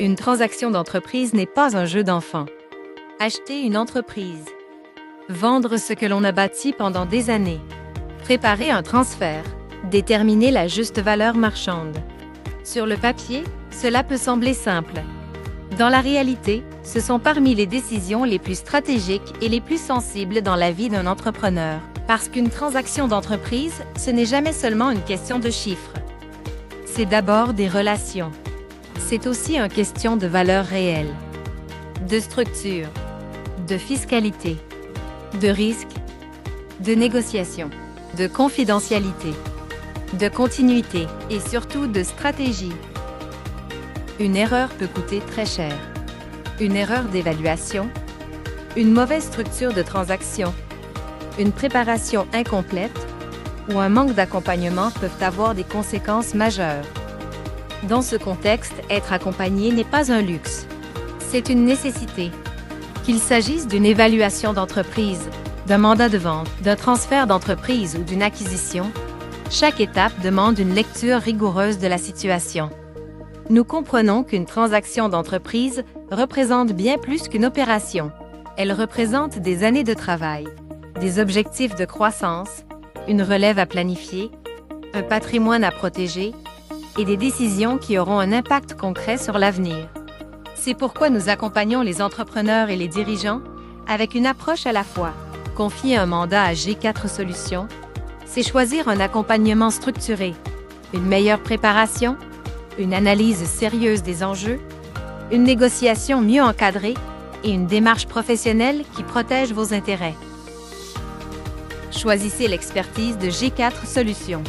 Une transaction d'entreprise n'est pas un jeu d'enfant. Acheter une entreprise. Vendre ce que l'on a bâti pendant des années. Préparer un transfert. Déterminer la juste valeur marchande. Sur le papier, cela peut sembler simple. Dans la réalité, ce sont parmi les décisions les plus stratégiques et les plus sensibles dans la vie d'un entrepreneur. Parce qu'une transaction d'entreprise, ce n'est jamais seulement une question de chiffres. C'est d'abord des relations. C'est aussi une question de valeur réelle, de structure, de fiscalité, de risque, de négociation, de confidentialité, de continuité et surtout de stratégie. Une erreur peut coûter très cher. Une erreur d'évaluation, une mauvaise structure de transaction, une préparation incomplète ou un manque d'accompagnement peuvent avoir des conséquences majeures. Dans ce contexte, être accompagné n'est pas un luxe. C'est une nécessité. Qu'il s'agisse d'une évaluation d'entreprise, d'un mandat de vente, d'un transfert d'entreprise ou d'une acquisition, chaque étape demande une lecture rigoureuse de la situation. Nous comprenons qu'une transaction d'entreprise représente bien plus qu'une opération. Elle représente des années de travail, des objectifs de croissance, une relève à planifier, un patrimoine à protéger et des décisions qui auront un impact concret sur l'avenir. C'est pourquoi nous accompagnons les entrepreneurs et les dirigeants avec une approche à la fois. Confier un mandat à G4 Solutions, c'est choisir un accompagnement structuré, une meilleure préparation, une analyse sérieuse des enjeux, une négociation mieux encadrée et une démarche professionnelle qui protège vos intérêts. Choisissez l'expertise de G4 Solutions.